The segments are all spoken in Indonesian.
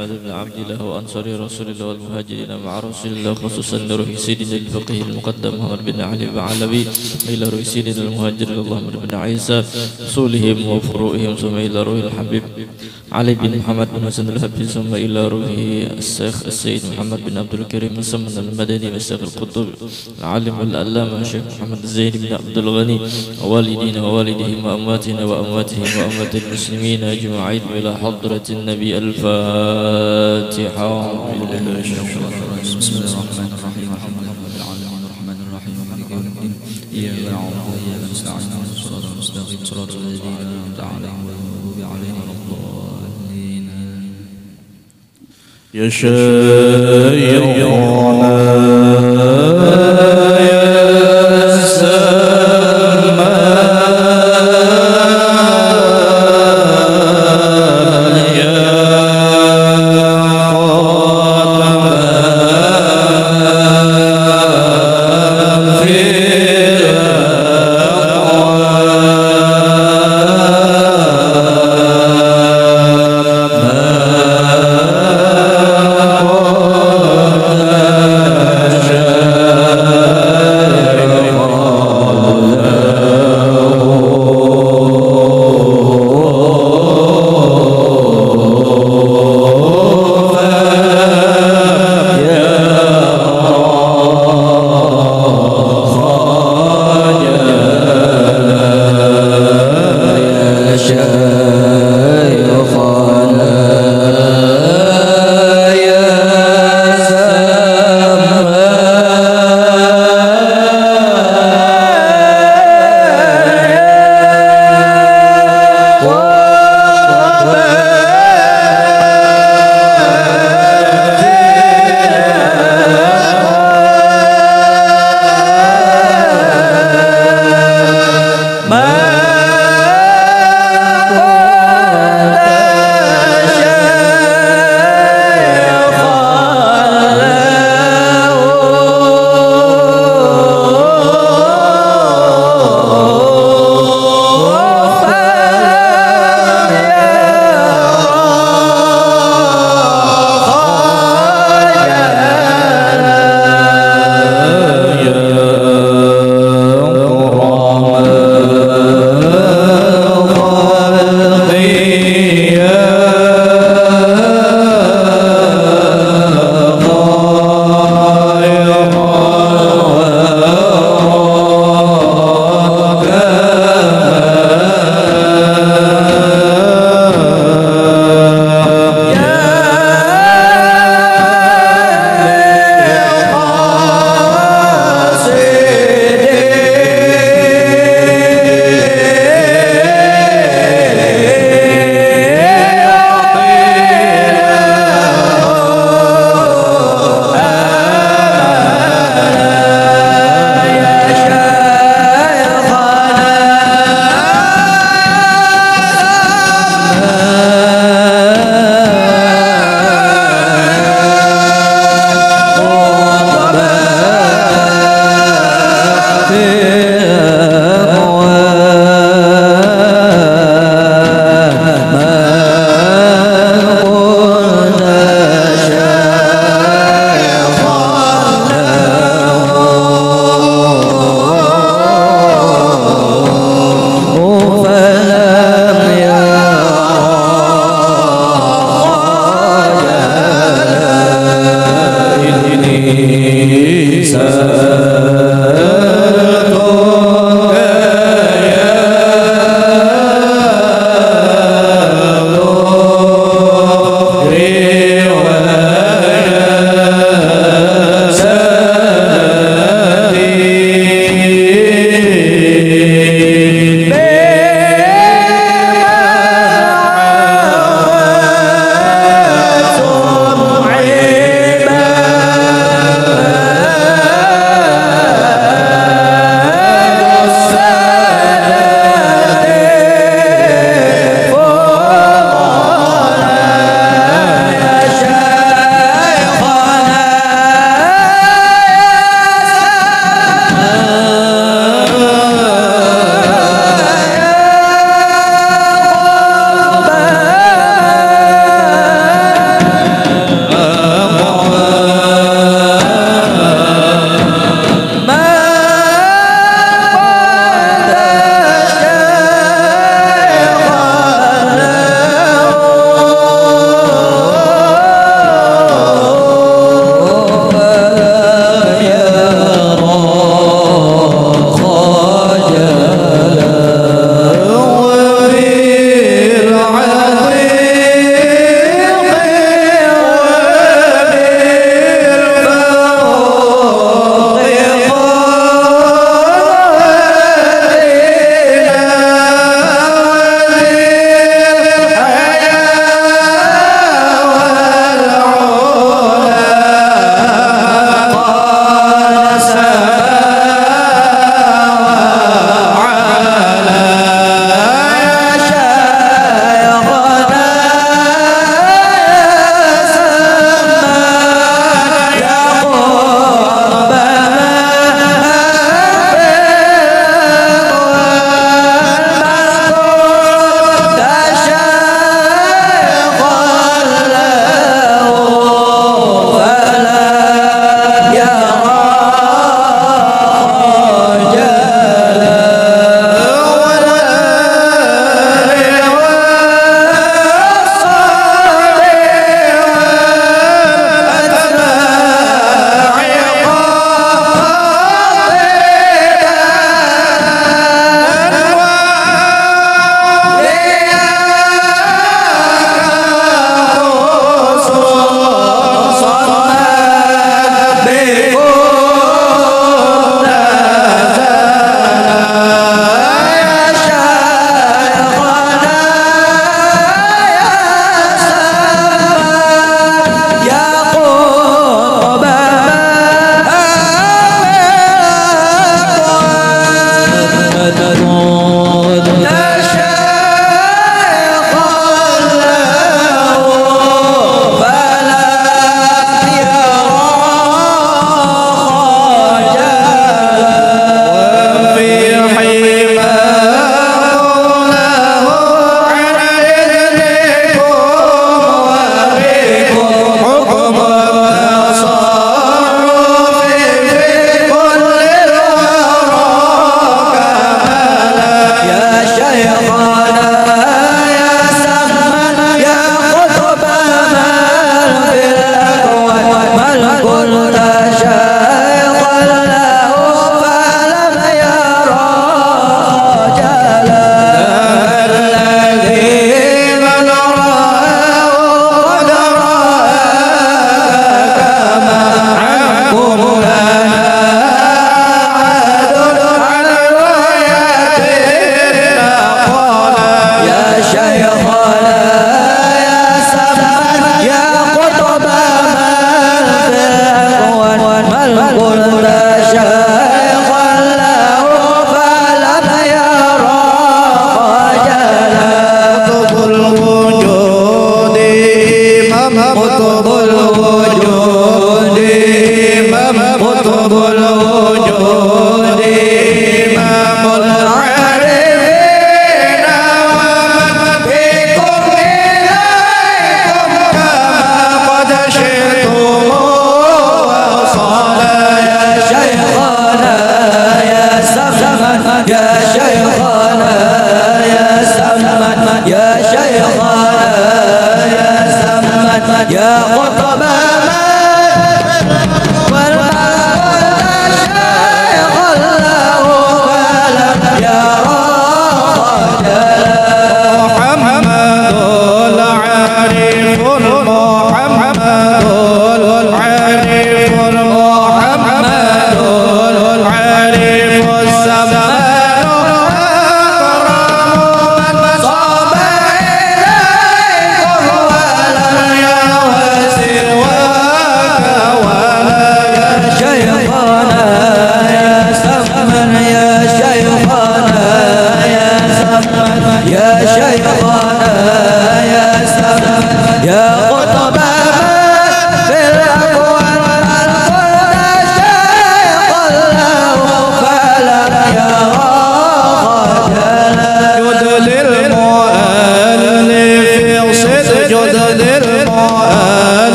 محمد بن عبد الله وأنصار رسول الله والمهاجرين مع رسول الله، خصوصا لروح سيدنا الفقيه المقدم محمد بن علي بعلوي، إلى روح سيدنا المهاجر محمد بن عيسى، أصولهم وفروعهم، ثم إلى روح الحبيب علي بن محمد بن حسن الحبيب، ثم إلى روح الشيخ السيد محمد بن عبد الكريم السمن المدني، والشيخ القطب العالم العلامة الشيخ محمد الزين بن عبد الغني، ووالدينا ووالدهم وأمواتنا وأمواتهم وأموات المسلمين أجمعين، إلى حضرة النبي. الفاتحة. بسم الله الرحمن الرحيم. الحمد لله رب العالمين الرحمن الرحيم مالك يوم الدين، إياك نعبد وإياك نستعين اهدنا الصراط المستقيم صراط الذين أنعمت عليهم غير المغضوب عليهم ولا الضالين. يا شيخنا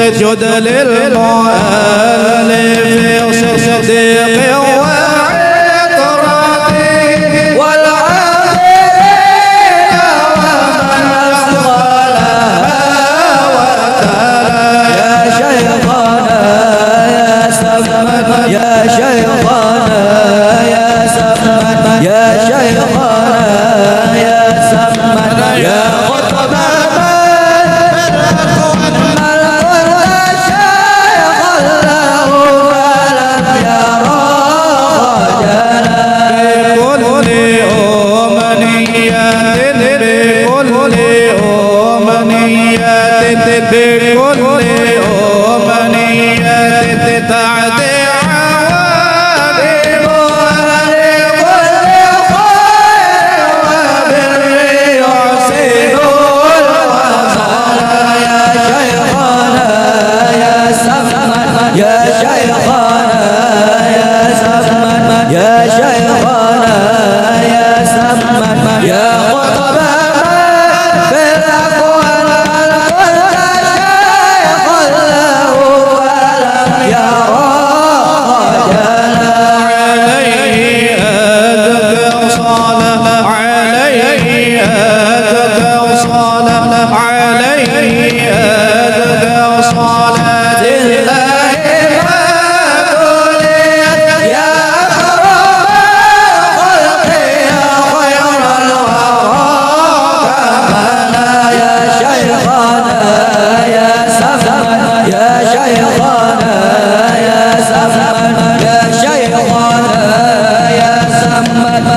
اسجد للمؤلف صديق وعطرته والعابرين ومن أصغلها وتلا يا شيخنا يا سمد يا شيخنا يا سمد يا شيخنا يا سمد يا بكل أمنية تعدي عوالم ولكل خير وبر يحسن الوصال يا شيخنا يا سمد يا شيخنا يا سمد يا شيخنا يا سمد يا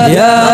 يا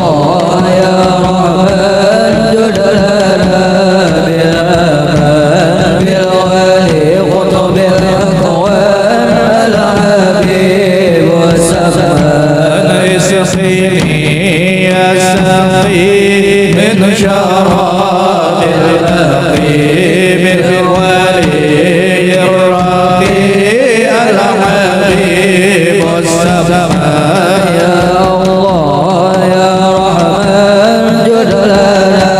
الله يا رحمن جد لنا بالأمان بالولي قطب الأكوان الحبيب والسمان اسقيني يا سقي من شراب الأقيم الولي الرقي الحبيب والسمان يا الله يا رحمن جد لنا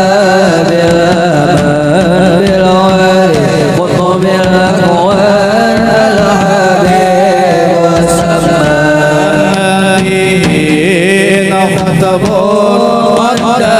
بالأمان بالولي قطب الأكوان الحبيب والسمان الذين خطبوا قد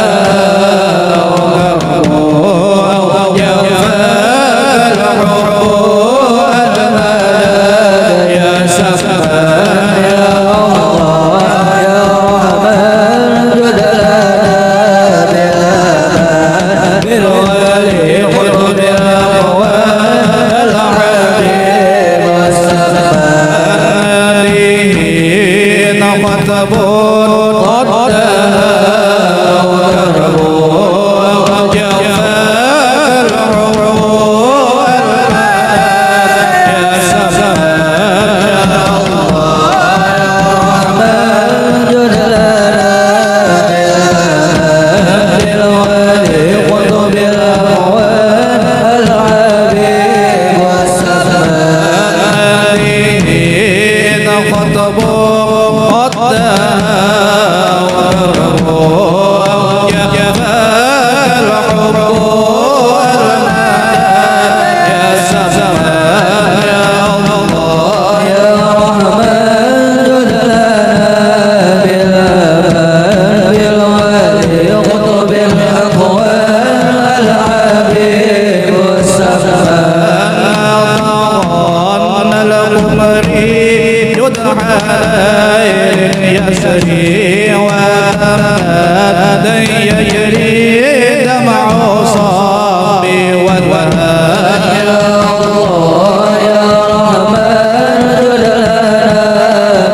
يسري وأمد يجري دمع صابي والوهاب يا الله يا رحمن جد لنا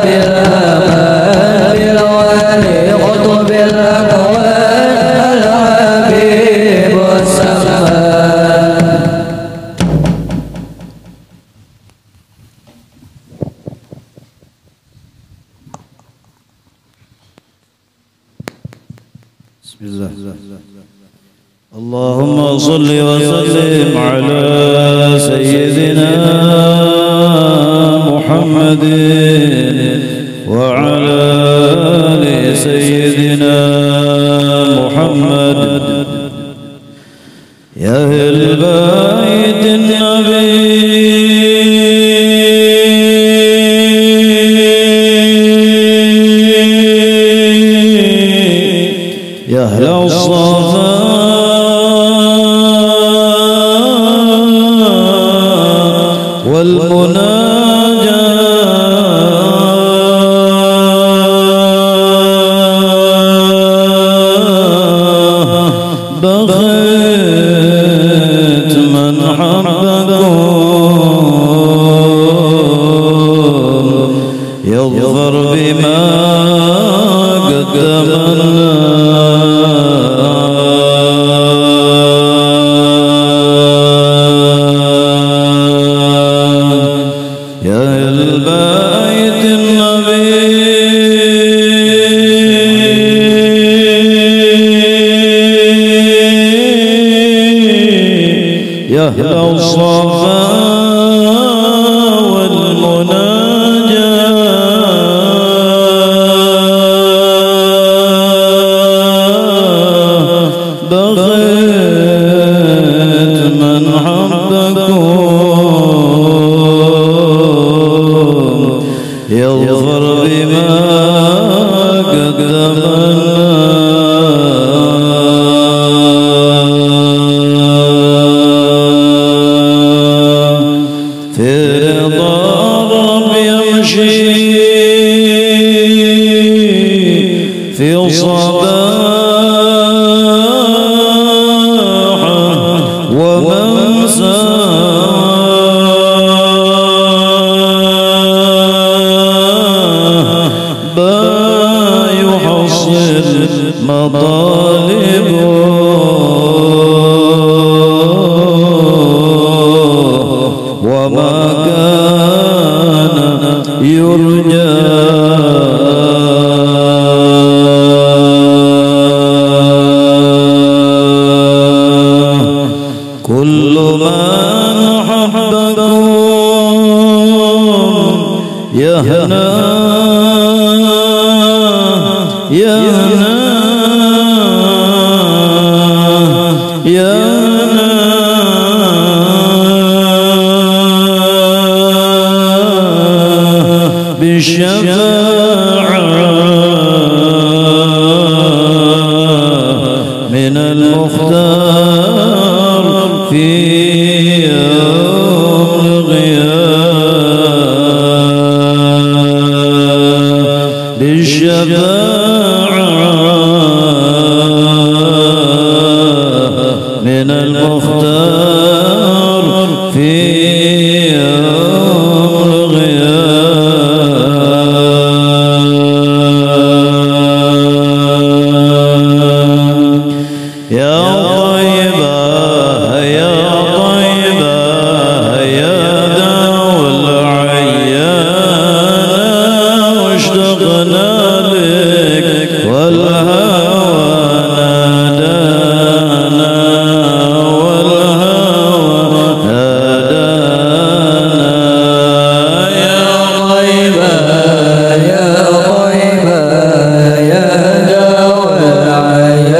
بالأمان بالولي قطب الأكوان الحبيب والسمان بسم الله. اللهم صل وسلم على سيدنا محمد وعلى آل سيدنا محمد يا أهل بيت النبي يا أهل الصفا والمناجاة بغيت من حبكم يظفر بما قدمنا أهل الصفا والمناجاة بغيت من حبكم يظفر بما قدمنا في صباحه وممساه با يحصل مطالب وما كان يرجى كل من حبكم يهنى يهنى يهنى بالشفاعة من المختار في يوم القيامة بالشفاعة من المختار في يوم القيامة يا طيبة يا طيبة يا داو العيان واشتقنا لك والهوى نادانا والهوى نادانا يا طيبة يا طيبة يا داو العيان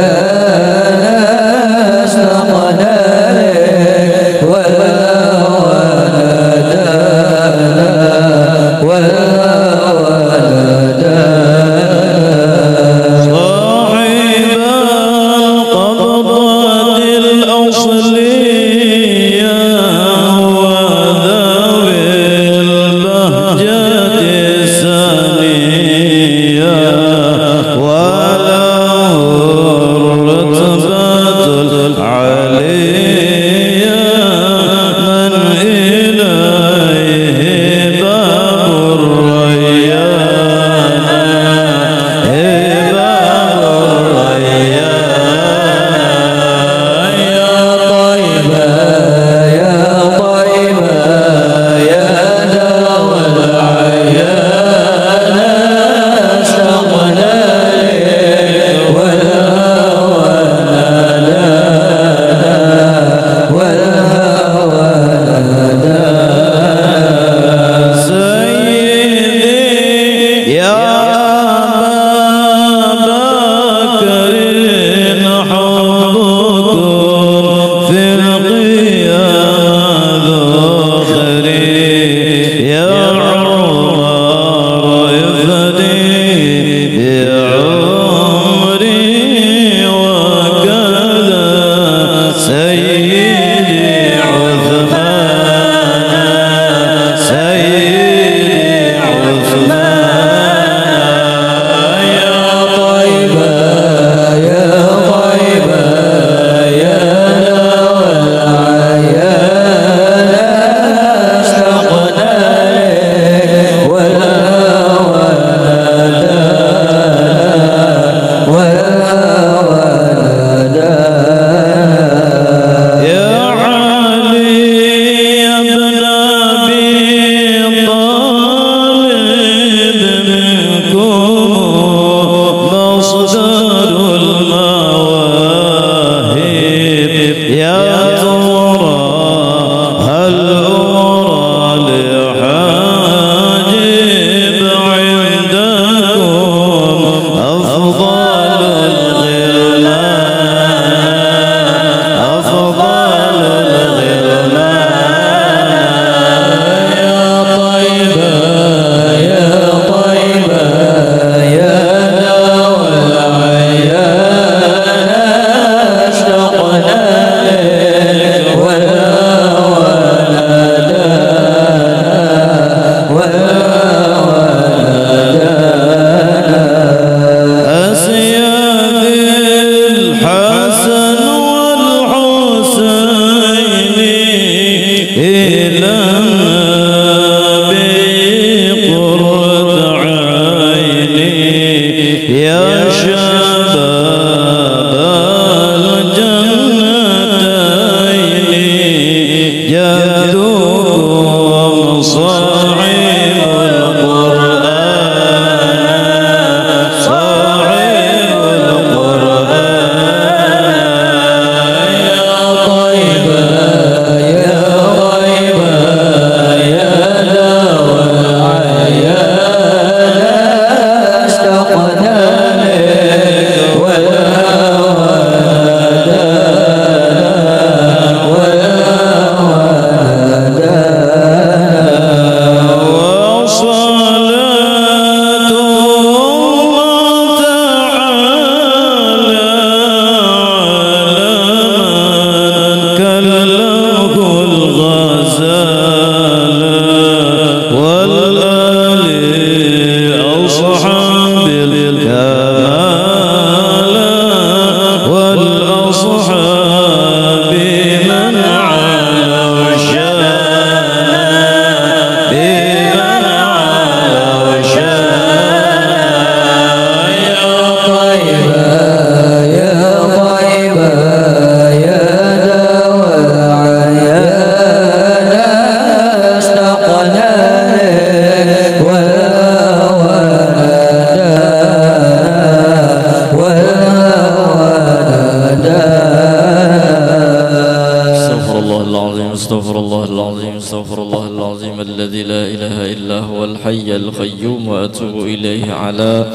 العظيم استغفر الله العظيم الذي لا إله إلا هو الحي القيوم وأتوب إليه على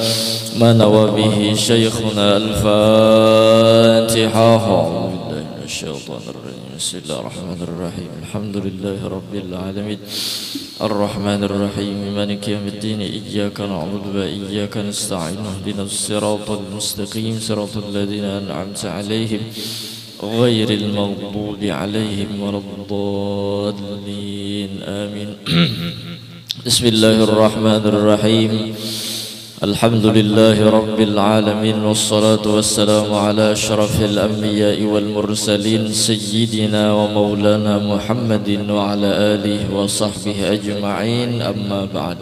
ما نوى به شيخنا. الفاتحة. أعوذ بالله من الشيطان الرجيم بسم الله الرحمن الرحيم الحمد لله رب العالمين الرحمن الرحيم مالك يوم الدين إياك نعبد وإياك نستعين اهدنا الصراط المستقيم صراط الذين أنعمت عليهم غير المغضوب عليهم ولا الضالين آمين. بسم الله الرحمن الرحيم الحمد لله رب العالمين والصلاة والسلام على أشرف الأنبياء والمرسلين سيدنا ومولانا محمد وعلى آله وصحبه أجمعين. أما بعد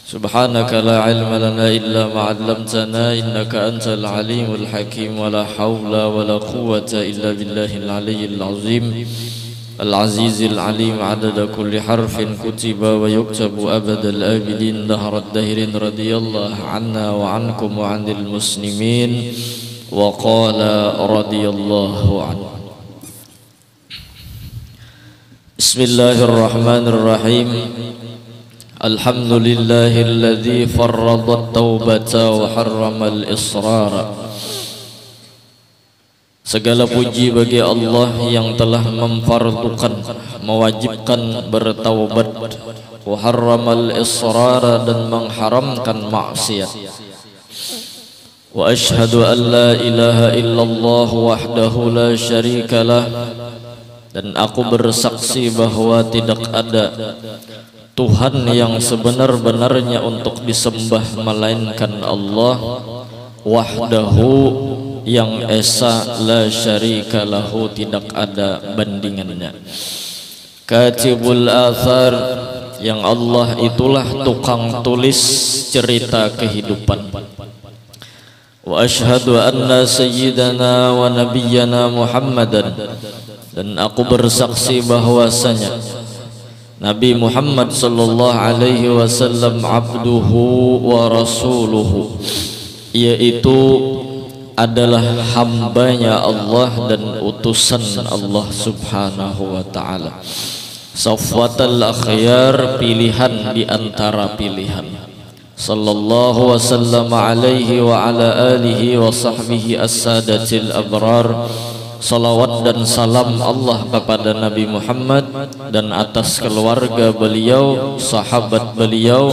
سبحانك لا علم لنا إلا ما علمتنا إنك أنت العليم الحكيم ولا حول ولا قوة إلا بالله العلي العظيم العزيز العليم عدد كل حرف كتب ويكتب أبد الآبدين دهر الدهر رضي الله عنا وعنكم وعن المسلمين وقال رضي الله عنه. بسم الله الرحمن الرحيم الحمد لله الذي فرض التوبة وحرم الإصرار. Segala puji bagi Allah yang telah memfardukan, mewajibkan bertaubat, wa harramal israra dan mengharamkan maksiat. Wa ashhadu an la ilaha illallah wahdahu la syarika lah, dan aku bersaksi bahwa tidak ada Tuhan yang sebenar-benarnya untuk disembah melainkan Allah wahdahu yang esa la syarika lahu tidak ada bandingannya. Katibul athar yang Allah itulah tukang tulis cerita kehidupan. Wa ashhadu anna sayyidana wa nabiyyana Muhammadan, dan aku bersaksi bahwasanya Nabi Muhammad sallallahu alaihi wasallam abduhu wa rasuluhu, yaitu adalah hambanya Allah dan utusan Allah subhanahu wa ta'ala. Safwatal akhyar, pilihan di antara pilihan. Sallallahu wasallam alaihi wa ala alihi wa sahbihi as-sadatil abrar. Salawat dan salam Allah kepada Nabi Muhammad dan atas keluarga beliau, sahabat beliau,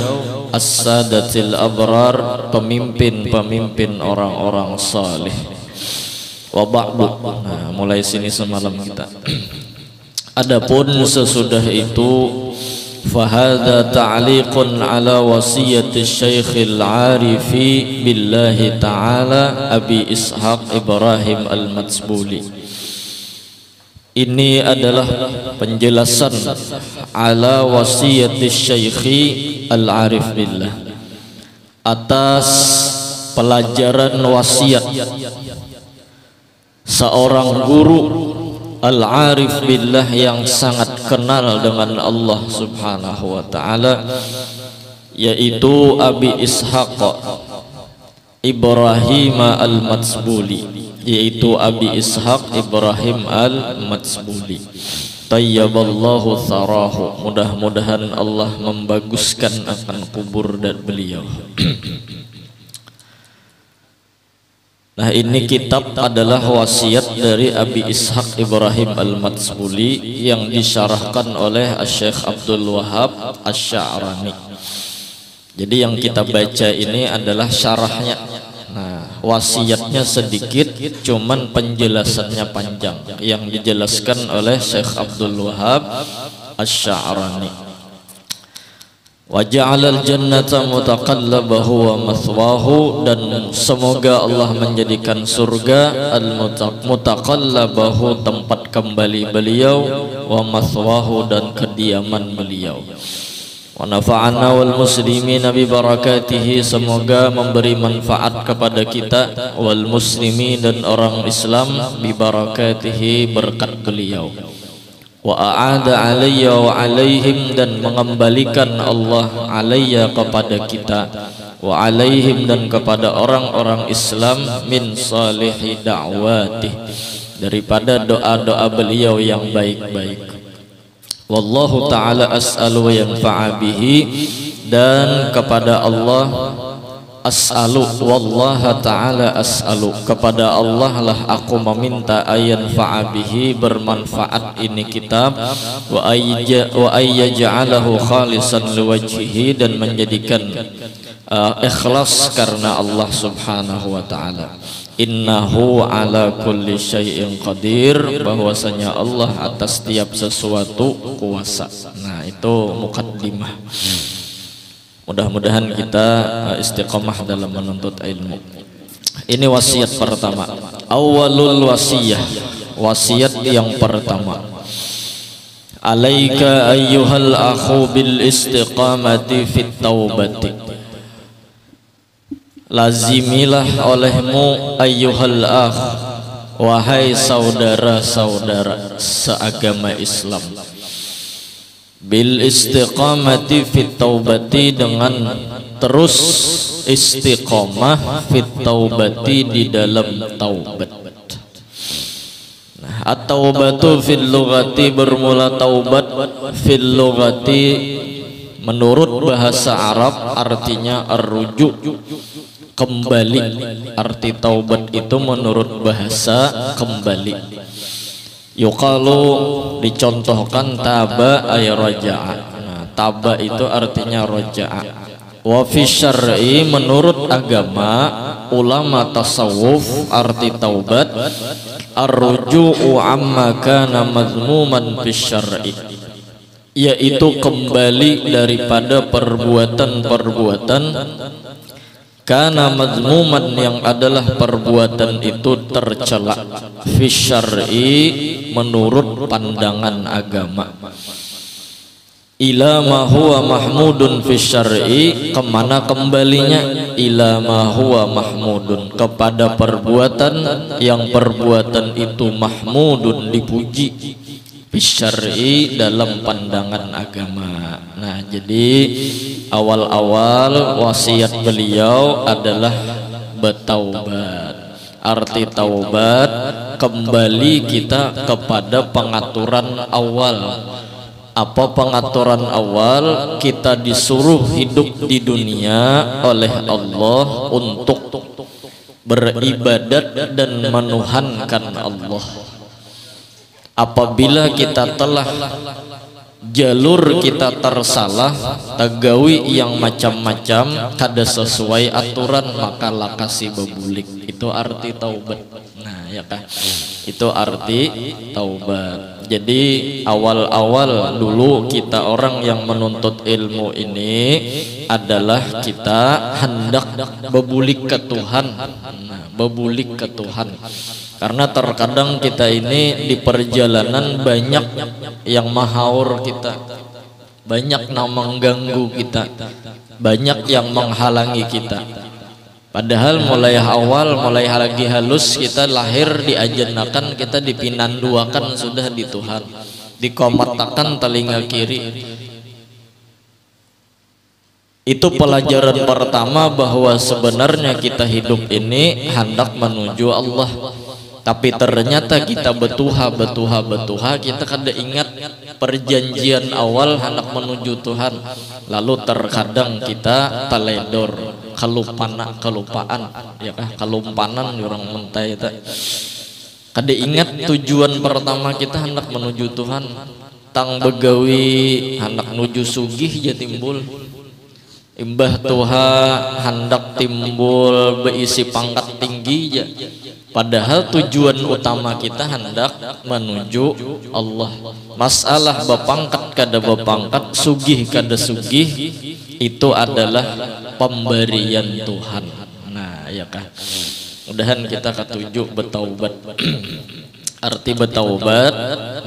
as-sadatil abrar, pemimpin-pemimpin orang-orang saleh. Wa ba'du. Nah, mulai sini semalam kita. Adapun sesudah itu, fahadha ta'liqun ala wasiyati Syekhil Arifi billahi ta'ala Abi Ishaq Ibrahim Al-Matsbuli. Ini adalah penjelasan ala wasiyati Syekhi Al-Arif billah, atas pelajaran wasiat seorang guru Al-Arif billah yang sangat kenal dengan Allah subhanahu wa ta'ala, yaitu Abi Ishaq Ibrahim Al-Matsbuli, yaitu Abi Ishaq Ibrahim Al-Matsbuli. Tayyaballahu tharahu, mudah-mudahan Allah membaguskan akan kubur dan beliau. Nah, ini kitab adalah wasiat dari Abi Ishaq Ibrahim Al-Matsbuli yang disyarahkan oleh Syekh Abdul Wahab Asy-Sya'rani. Jadi yang kita baca ini adalah syarahnya. Nah, wasiatnya sedikit, cuman penjelasannya panjang yang dijelaskan oleh Syekh Abdul Wahab Asy-Sya'rani. Wa ja'alal jannata mutaqallabahu wa mathwahu, dan semoga Allah menjadikan surga al-mutaqallabahu tempat kembali beliau, wa mathwahu dan kediaman beliau. Wa nafa'ana wal muslimina bi barakatihi, semoga memberi manfaat kepada kita wal muslimin dan orang Islam bi barakatihi, berkat beliau. Wa a'ada alayya wa alaihim, dan mengembalikan Allah alayya kepada kita, wa alaihim dan kepada orang-orang Islam, min salihi da'watih, daripada doa-doa beliau yang baik-baik. Wallahu ta'ala as'alu wa yanfa'a bihi, dan kepada Allah as'alu, wallaha ta'ala as'alu, kepada Allah lah aku meminta ayan fa'abihi, bermanfaat ini kitab, wa ayyaja'alahu khalisan liwajhihi, dan menjadikan ikhlas karena Allah subhanahu wa ta'ala. Innahu ala kulli syai'in qadir, bahwasanya Allah atas setiap sesuatu kuasa. Nah, itu mukaddimah. Mudah-mudahan kita istiqomah dalam menuntut ilmu. Ini wasiat pertama. Awalul wasiyah, wasiat yang pertama. Alaika ayyuhal akhu bil istiqamati fit taubati. Lazimilah olehmu ayyuhal akh, wahai saudara-saudara seagama Islam, bil istiqamati fit taubati, dengan terus istiqomah fit taubati, di dalam taubat. Nah, at-taubatu fil lughati, bermula taubat fil lughati menurut bahasa Arab artinya ar-rujuk, kembali. Arti taubat itu menurut bahasa kembali. Yuqalu, dicontohkan, taba ay raja'a. Nah, taba itu artinya raja'a. Wa fi syar'i, menurut agama ulama tasawuf, arti taubat ar-ruju'u amma kana mazmuman fi syar'i, yaitu kembali daripada perbuatan-perbuatan kana mazmuman, yang adalah perbuatan itu tercela, fi syar'i, menurut pandangan agama, ila ma huwa mahmudun fi syar'i, kemana kembalinya, ila ma huwa mahmudun, kepada perbuatan yang perbuatan itu mahmudun, dipuji, fi syar'i, dalam pandangan agama. Nah, jadi awal-awal wasiat beliau adalah bertaubat. Arti taubat, kembali kita kepada pengaturan awal. Apa pengaturan awal? Kita disuruh hidup di dunia oleh Allah untuk beribadat dan menuhankan Allah. Apabila kita telah jalur kita tersalah, tagawi yang macam-macam, kada sesuai aturan, maka lakasi bebulik. Itu arti taubat. Nah, ya kan? Itu arti taubat. Jadi awal-awal dulu kita orang yang menuntut ilmu ini adalah kita hendak bebulik ke Tuhan. Nah, bebulik ke Tuhan. Karena terkadang kita ini di perjalanan banyak yang mahaur kita, banyak yang mengganggu kita, banyak yang menghalangi kita. Padahal mulai awal, mulai lagi halus kita lahir diajenakan, kita dipinanduakan sudah di Tuhan, dikomatakan telinga kiri. Itu pelajaran pertama bahwa sebenarnya kita hidup ini hendak menuju Allah. Tapi ternyata kita betuha, kita kada ingat perjanjian awal hendak menuju Tuhan. Lalu terkadang kita teledor, kelupaan, ya kah? Kelumpanan orang mentai itu. Kada ingat tujuan pertama kita hendak menuju Tuhan. Tang begawi hendak menuju sugih ya timbul. Imbah tuha hendak timbul beisi pangkat tinggi ya. Padahal tujuan utama kita hendak menuju Allah. Masalah bepangkat kada bepangkat, sugih kada sugih, itu adalah pemberian Tuhan. Nah, ya kah? Mudahan kita ketujuh bertaubat. Arti bertaubat,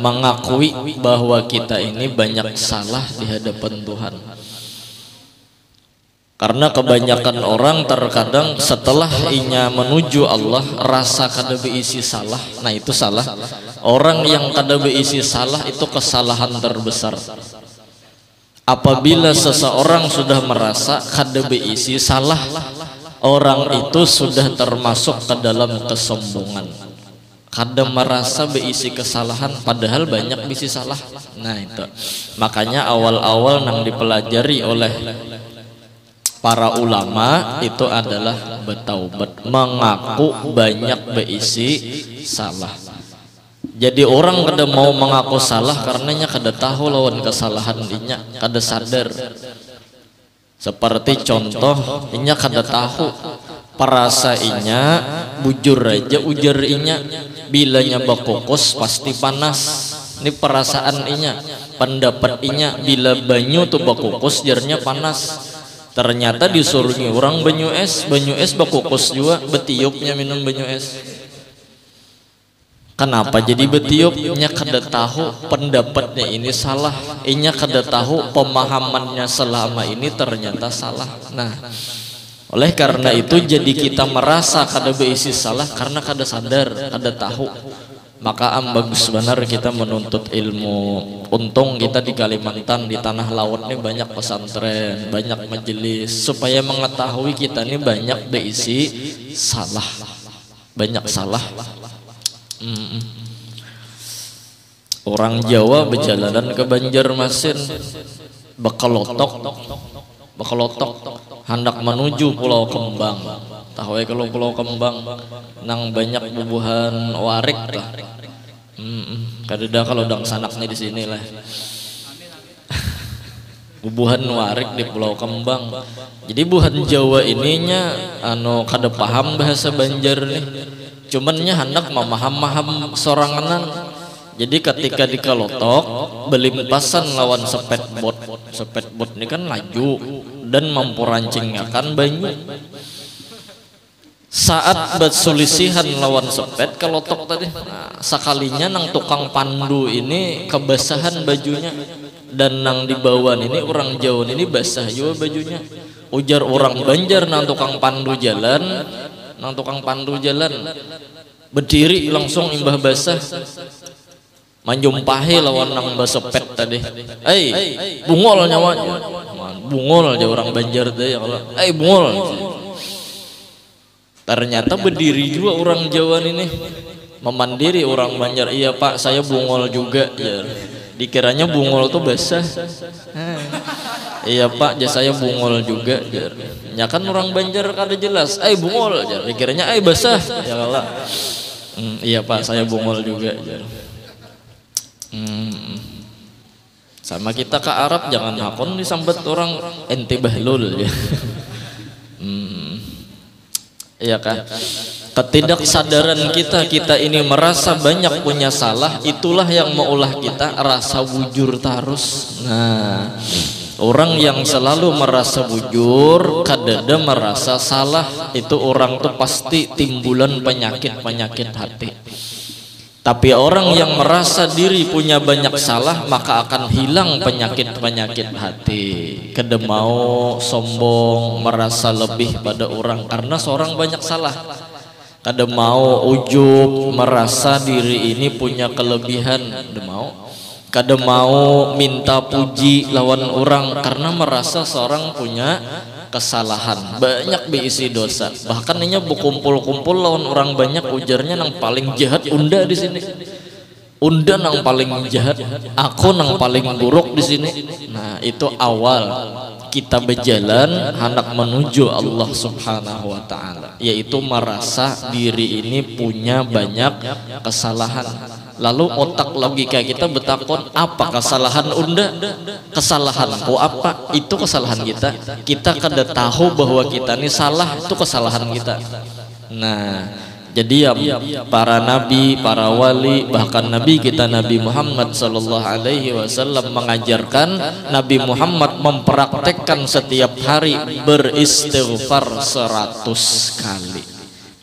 mengakui bahwa kita ini banyak salah di hadapan Tuhan. Karena kebanyakan orang terkadang setelah inya menuju Allah rasa kada beisi salah. Nah, itu salah. Orang yang kada beisi salah itu kesalahan terbesar. Apabila seseorang sudah merasa kada beisi salah, orang itu sudah termasuk ke dalam kesombongan. kada merasa beisi kesalahan padahal banyak bisi salah. Nah itu makanya awal-awal nang dipelajari oleh para ulama itu adalah bertaubat, mengaku banyak beisi salah. Jadi orang kada mau mengaku salah karenanya kada tahu lawan kesalahan inya, kada sadar. Seperti contoh inya kada tahu perasa inya bujur aja ujar inya bilanya bakukus pasti panas. Ini perasaan inya, pendapat inya bila banyu tuh bakukus jarnya panas. Ternyata disuruh orang banyu es bakukus juga betiupnya minum banyu es. Kenapa jadi betiup? Inya kada tahu pendapatnya ini salah. Inya kada tahu pemahamannya selama ini ternyata salah. Nah, oleh karena itu jadi kita merasa kada beisi salah karena kada sadar, kada tahu. Maka bagus benar kita menuntut ilmu. Untung kita di Kalimantan, di tanah laut ini banyak pesantren, banyak majelis supaya mengetahui kita ini banyak beisi salah, banyak salah. Orang Jawa berjalanan ke Banjarmasin bekalotok hendak menuju Pulau Kembang. Tahu ya kalau Pulau Kembang nang banyak bubuhan warik lah. Kadeda kalau dang sanaknya di sini lah. Bubuhan warik di Pulau Kembang. Jadi buhan Jawa ininya kada paham bahasa Banjar nih. Cumannya hendak memaham soranganan. Jadi ketika dikalotok belimpasan lawan sepet bot ini kan laju dan memporancingkan banyu. Saat bersulisihan lawan sepet kalotok tadi, nah, sekalinya nang tukang pandu ini kebasahan bajunya dan nang di bawah ini orang Jawa ini basah juga bajunya. Ujar orang Banjar nang tukang pandu jalan berdiri langsung imbah basah manjumpahi lawan nang basepet tadi. Bungol nyawanya. Bungol aja orang Banjar teh kalau bungol. Ternyata berdiri juga orang Jawa ini memandiri orang Banjar. Iya Pak, saya bungol juga ya. Dikiranya bungol tuh basah. Iya Pak, saya bungol juga ya. Ya kan orang Banjar kada jelas, bungol aja. Dikiranya basah. Ya Allah. Iya Pak, saya bungol juga ya. Sama kita ke Arab jangan hakon disambet orang ente bahlul ya. Iya kan? Ketidaksadaran kita ini merasa banyak punya salah, itulah yang meulah kita rasa bujur tarus. Nah, orang yang selalu merasa bujur, kadada merasa salah, itu orang tuh pasti timbulan penyakit hati. Tapi orang yang merasa diri punya banyak salah, maka akan hilang penyakit hati. Kada mau sombong, merasa lebih pada orang karena seorang banyak salah. Kada mau ujub, merasa diri ini punya kelebihan. Kada mau. Kada mau minta puji lawan orang karena merasa seorang punya kesalahan, banyak beisi dosa. Bahkan ini berkumpul-kumpul lawan orang banyak, ujarnya nang paling jahat unda di sini. Unda nang paling jahat, aku nang paling buruk di sini. Nah, itu awal kita berjalan hendak menuju Allah Subhanahu wa taala, yaitu merasa diri ini punya banyak kesalahan. Lalu otak logika kita bertakon, apa kesalahan unda? Kesalahanku apa? Itu kesalahan kita. Kita kada tahu bahwa kita ini salah, itu kesalahan kita. Nah, jadi ya para nabi, para wali, bahkan nabi kita Nabi Muhammad sallallahu alaihi wasallam mengajarkan, Nabi Muhammad mempraktekkan setiap hari beristighfar 100 kali.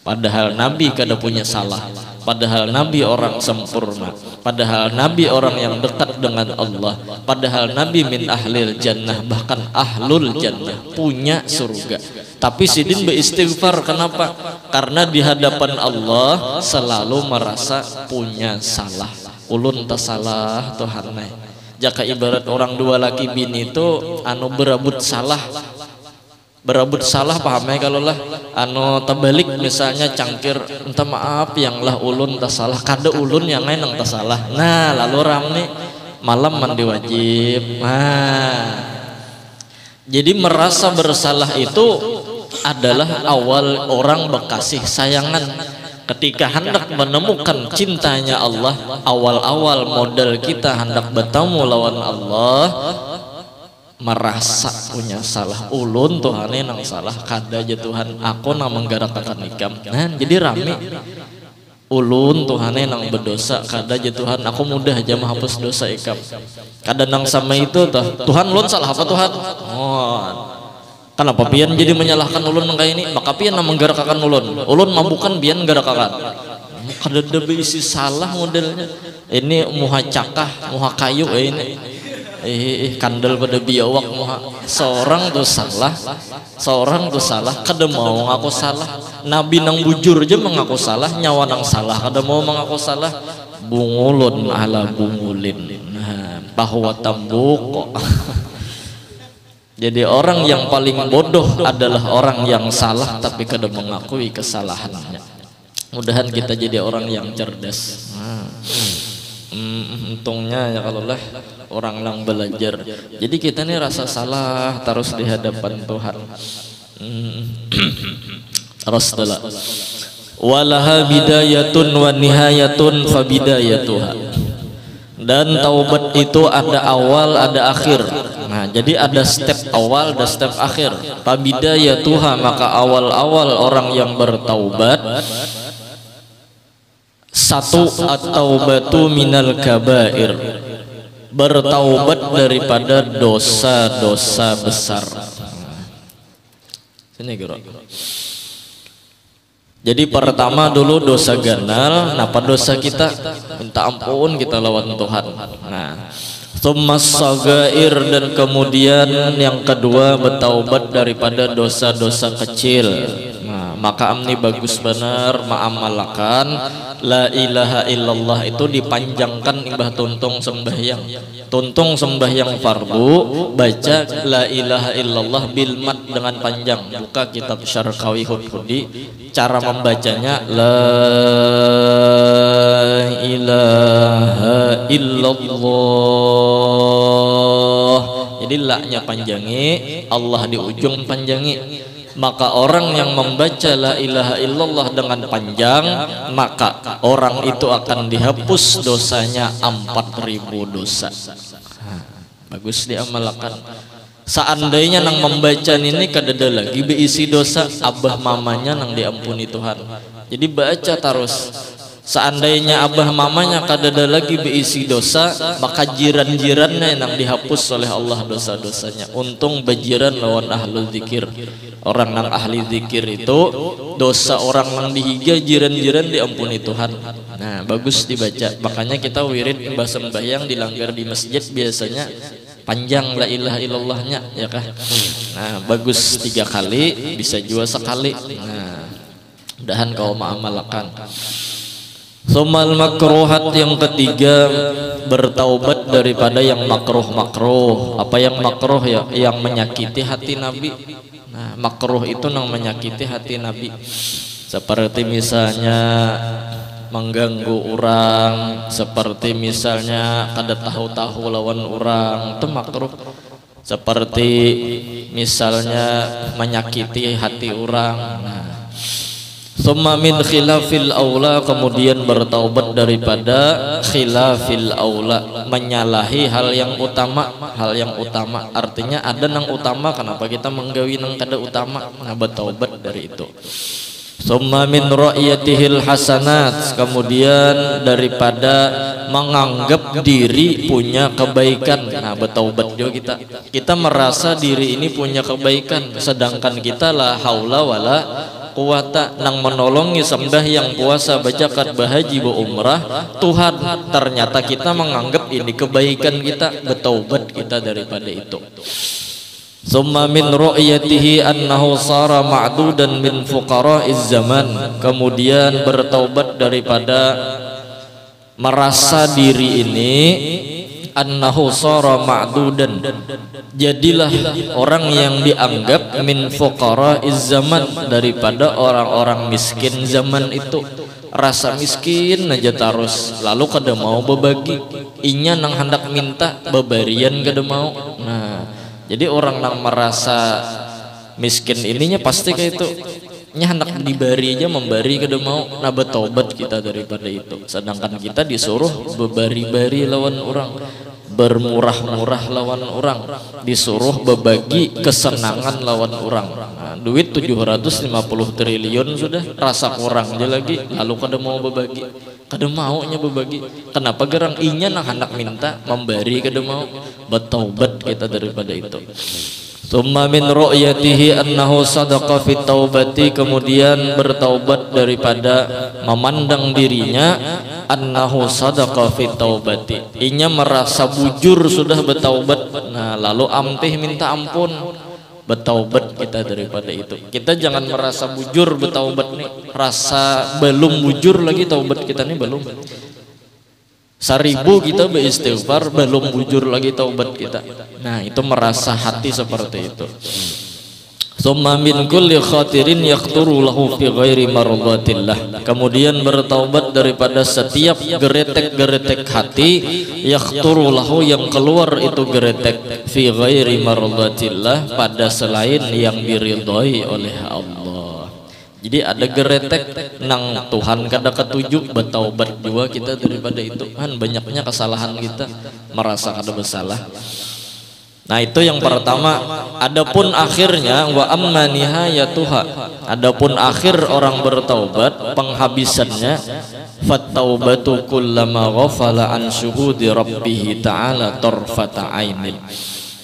Padahal Nabi kada punya salah. Padahal Nabi orang sempurna. Padahal Nabi orang yang dekat dengan Allah. Padahal Nabi min ahlil jannah, bahkan ahlul jannah, punya surga. Tapi sidin beristighfar, kenapa? Karena di hadapan Allah selalu merasa punya salah. Ulun tasalah Tuhanai. Jaka ibarat orang dua laki bini itu berebut salah. berebut salah pahamnya kalau lah anu terbalik misalnya cangkir entah maaf yang lah ulun tak salah kada ulun yang lain tak salah. Nah lalu ramai malam mandi wajib. Nah jadi merasa bersalah itu adalah awal orang berkasih sayangan. Ketika hendak menemukan cintanya Allah, awal-awal modal kita hendak bertemu lawan Allah, merasa punya salah ulun Tuhane nang salah kada aja Tuhan aku nang menggerakkan ikam. Nah jadi rame ulun Tuhane nang berdosa kada aja Tuhan aku mudah aja menghapus dosa ikam. Kada nang sama itu Tuhan ulun salah apa Tuhan? Oh kenapa pian jadi menyalahkan ulun kayak ini? Maka pian nang menggerakkan ulun mabukan pian gerakkan. Kada ada isi salah modelnya. Ini muha cakah, muha kayu ini. Kandel pada biawak muha. Seorang tuh salah, kada mau ngaku salah. Nabi nang bujur aja mengaku salah, nyawa nang salah kada mau mengaku salah. Bungulun ala bungulin. Nah, bahwa tambuk. Jadi orang yang paling bodoh adalah orang yang salah tapi kada mengakui kesalahannya. Mudahan kita jadi orang yang cerdas. Untungnya ya kalau lah orang yang belajar. Jadi kita nih rasa salah terus di hadapan Tuhan. Terus dulu. Walaha bidayatun wa nihayatun fa bidayatuha. Dan taubat itu ada awal ada akhir. Nah jadi ada step awal ada step akhir. Pabidayatuha maka awal-awal orang yang bertaubat. Satu at-taubatu minal kabair, bertaubat daripada dosa-dosa besar. Sini gero. Jadi pertama dulu dosa ganal, napa dosa kita? Minta ampun kita lawan Tuhan. Nah, tsummas sagair dan kemudian yang kedua bertaubat daripada dosa-dosa kecil. Nah, maka amni bagus benar mengamalkan la ilaha illallah itu dipanjangkan imbah tuntung sembahyang. Tuntung sembahyang fardu baca la ilaha illallah bil mat dengan panjang. Buka kitab Syarqawi Hudhudi cara membacanya la ilaha illallah. Jadi la-nya panjangi, Allah di ujung panjangi. Maka orang yang membaca la ilaha illallah dengan panjang, maka orang itu akan dihapus dosanya 4.000 dosa. Bagus diamalkan. Seandainya nang membaca ini kadada lagi beisi dosa, abah mamanya nang diampuni Tuhan. Jadi baca terus. Seandainya abah mamanya kadada lagi beisi dosa, maka jiran-jirannya yang dihapus oleh Allah dosa-dosanya. Untung bajiran lawan ahlu zikir. Orang nang ahli zikir itu dosa orang nang dihiga jiran-jiran diampuni Tuhan. Nah bagus dibaca. Makanya kita wirid mbah sembahyang dilanggar di masjid biasanya panjang la ilaha illallahnya ya kah. Nah bagus 3 kali, bisa juga sekali. Nah mudahan kau mengamalkan. Sumal makruhat yang ketiga bertaubat daripada yang makruh. Apa yang makruh ya? Yang menyakiti hati Nabi. Nah, makruh itu nang menyakiti hati Nabi. Seperti misalnya mengganggu orang, seperti misalnya kada tahu-tahu lawan orang, itu makruh. Seperti misalnya menyakiti hati orang. Nah, summa min khilafil aula, kemudian bertaubat daripada khilafil aula, menyalahi hal yang utama. Hal yang utama artinya ada nang utama, kenapa kita menggawi nang kada utama? Nah bertaubat dari itu. Summa min ra'yatihil hasanat, kemudian daripada menganggap diri punya kebaikan. Nah bertaubat juga kita merasa diri ini punya kebaikan, sedangkan kita la haula wala quwata nang menolongi sembahyang puasa bacakat bahaji bu umrah Tuhan, ternyata kita menganggap ini kebaikan kita, bertaubat kita daripada itu. Summa min ru'yatihi annahu sara ma'dudan min fuqara'iz zaman, kemudian bertaubat daripada merasa diri ini annahu sara ma'dudan, jadilah orang yang dianggap min fuqara'iz zaman, daripada orang-orang miskin zaman itu. Rasa miskin aja terus, lalu kada mau berbagi, inya nang hendak minta bebarian kada mau. Nah, jadi orang yang merasa miskin ininya pasti kayak itu, nya hendak dibari aja membari kada mau. Nah, bertobat kita daripada itu. Sedangkan kita disuruh bebari-bari lawan orang, bermurah-murah lawan orang, disuruh berbagi kesenangan lawan orang. Nah, duit 750 triliun sudah rasa kurang aja lagi, lalu kada mau berbagi, kada maunya berbagi. Kenapa gerang inya nang hendak minta membari kada mau. Bertobat kita daripada itu. Tsumma min ru'yatihi annahu sadaqa fi taubati, kemudian bertaubat daripada memandang dirinya annahu sadaqa fi taubati, inya merasa bujur sudah bertaubat. Nah, lalu amtih minta ampun, bertaubat kita daripada itu. Kita jangan merasa bujur bertaubat nih, rasa belum bujur lagi taubat kita nih belum. 1000 kita beristighfar belum bujur lagi taubat kita. Nah, itu merasa hati seperti itu. Tsumma min kulli khatirin yaqturu lahu fi ghairi mardatillah, kemudian bertaubat daripada setiap geretek-geretek hati, yaqturu lahu, yang keluar itu geretek, fi ghairi mardatillah, pada selain yang diridhoi oleh Allah. Jadi ada geretek nang Tuhan kada ketuju, bertaubat juga kita daripada itu. Kan banyaknya kesalahan kita, merasa kada bersalah. Nah, itu yang pertama. Adapun akhirnya wa amma nihayatuha, adapun akhir orang bertaubat, penghabisannya, fattaubatu kullama ghafala an syuhudi rabbih ta'ala tarfata ainin,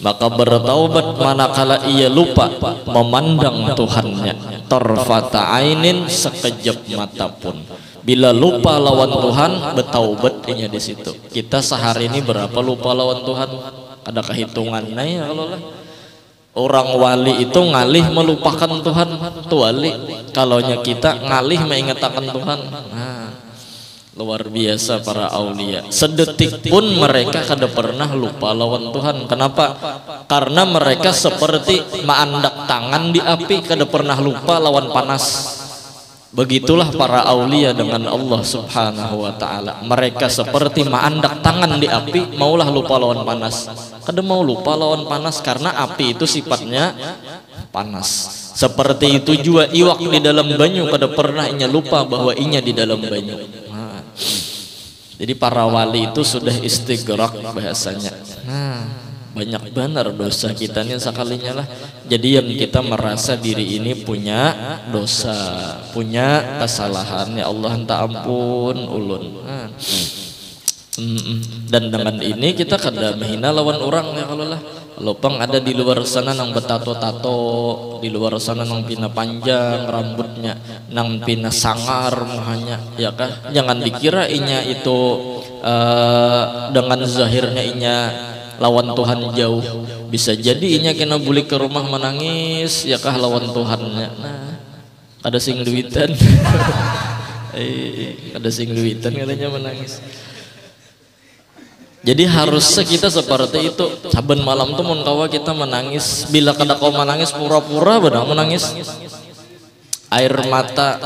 maka bertaubat manakala ia lupa memandang Tuhannya, tarfata ainin, sekejap mata pun. Bila lupa lawan Tuhan, bertaubat inya di situ. Kita sehari ini berapa lupa lawan Tuhan? Ada kehitungannya ya kalau lah. Orang wali itu ngalih melupakan Tuhan, tuh wali. Kalaunya kita ngalih mengingatkan Tuhan. Nah, luar biasa para aulia. Sedetik pun mereka kada pernah lupa lawan Tuhan. Kenapa? Karena mereka seperti maandak tangan di api, kada pernah lupa lawan panas. Begitulah para aulia dengan Allah subhanahu wa ta'ala. Mereka seperti maandak tangan di api, maulah lupa lawan panas. Kada mau lupa lawan panas karena api itu sifatnya panas. Seperti itu juga iwak di dalam banyu, kada pernah inya lupa bahwa inya di dalam banyu. Nah, jadi para wali itu sudah istighraq bahasanya. Nah, banyak benar dosa kita nih sekalinya lah. Jadi yang kita merasa diri ini punya dosa, punya kesalahan, ya Allah entah ampun ulun. Dan dengan ini kita kada menghina lawan orang ya kalau lah. Lopang ada di luar sana nang betato-tato, di luar sana nang pina panjang rambutnya, nang pina sangar muhanya, ya kah? Jangan dikira inya itu dengan zahirnya inya lawan Tuhan jauh. Bisa jadi inya kena bulik ke rumah menangis, ya kah lawan Tuhannya. Nah, ada sing duitan. Ada sing duitan katanya menangis. Jadi harusnya kita seperti itu. Saben malam tuh mun kawa kita menangis. Bila kada kau menangis pura-pura bedang menangis. Air mata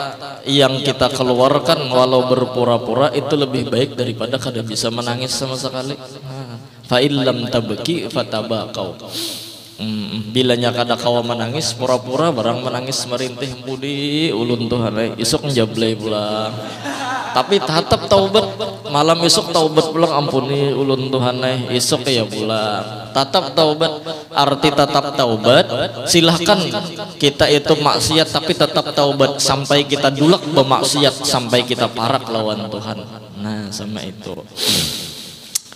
yang kita keluarkan walau berpura-pura itu lebih baik daripada kada bisa menangis sama sekali. Fa illam tabki fatabaqau. Bilanya kada kawa menangis pura-pura barang menangis merintih budi ulun Tuhan isuk njablay pulang. Tapi tetap taubat malam esok taubat pulang, ampuni ulun Tuhan esok ya pulang. Tetap taubat, arti tetap taubat silahkan kita itu maksiat tapi tetap taubat sampai kita dulak bermaksiat, sampai kita parak lawan Tuhan. Nah sama itu.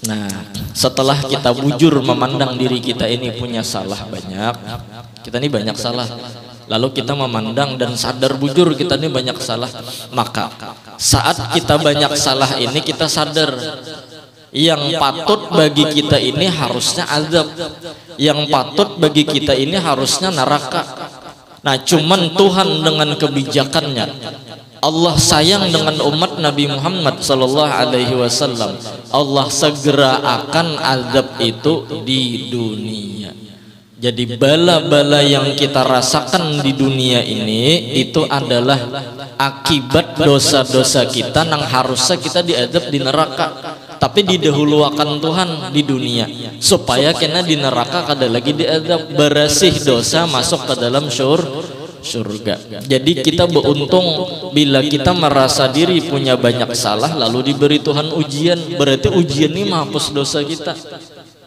Nah setelah kita bujur memandang diri kita ini punya salah banyak, kita ini banyak salah, lalu kita memandang dan sadar bujur kita ini banyak salah, maka saat kita banyak salah ini kita sadar yang patut bagi kita ini harusnya azab, yang patut bagi kita ini harusnya neraka. Nah cuman Tuhan dengan kebijakannya Allah sayang dengan umat Nabi Muhammad sallallahu alaihi wasallam, Allah segera akan azab itu di dunia. Jadi bala-bala yang kita rasakan di dunia ini itu adalah akibat dosa-dosa kita yang harusnya kita diazab di neraka, tapi didahuluakan Tuhan di dunia supaya kena di neraka kada lagi diazab, bersih dosa masuk ke dalam surga. Jadi kita beruntung bila kita merasa diri punya banyak salah lalu diberi Tuhan ujian, berarti ujian ini menghapus dosa kita.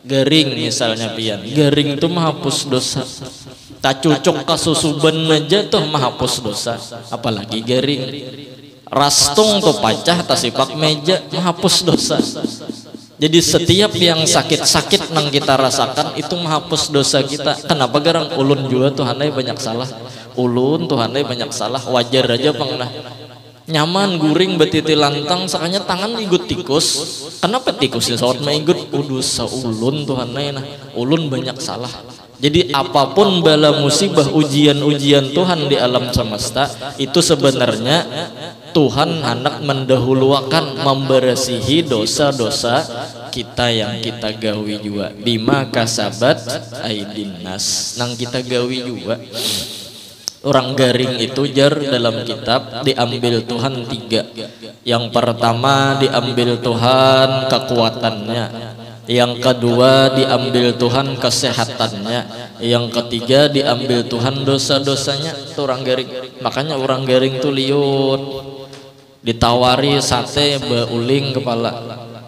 Garing misalnya pian, garing itu menghapus dosa. Tak cucuk kasusuban aja tuh menghapus dosa, apalagi garing. Rastung tuh pacah tasipak meja menghapus dosa. Jadi setiap yang sakit-sakit yang kita rasakan itu menghapus dosa kita. Kenapa garang ulun juga Tuhannya banyak salah, ulun Tuhannya banyak salah, wajar aja pernah nyaman guring betiti lantang sakanya tangan igut tikus. Kenapa tikusnya sawat maigut dosa ulun Tuhannya nah, ulun banyak salah. Jadi apapun bala musibah ujian-ujian Tuhan di alam semesta itu sebenarnya Tuhan hendak mendahulukan membersihi dosa-dosa kita yang kita gawi juga. Bima kasabat aidin nas, nang kita gawi juga. Orang garing itu jar dalam kitab diambil Tuhan 3. Yang pertama diambil Tuhan kekuatannya, yang kedua diambil Tuhan kesehatannya, yang ketiga diambil Tuhan dosa-dosanya. Itu orang garing. Makanya orang garing itu liut, ditawari sate beuling kepala,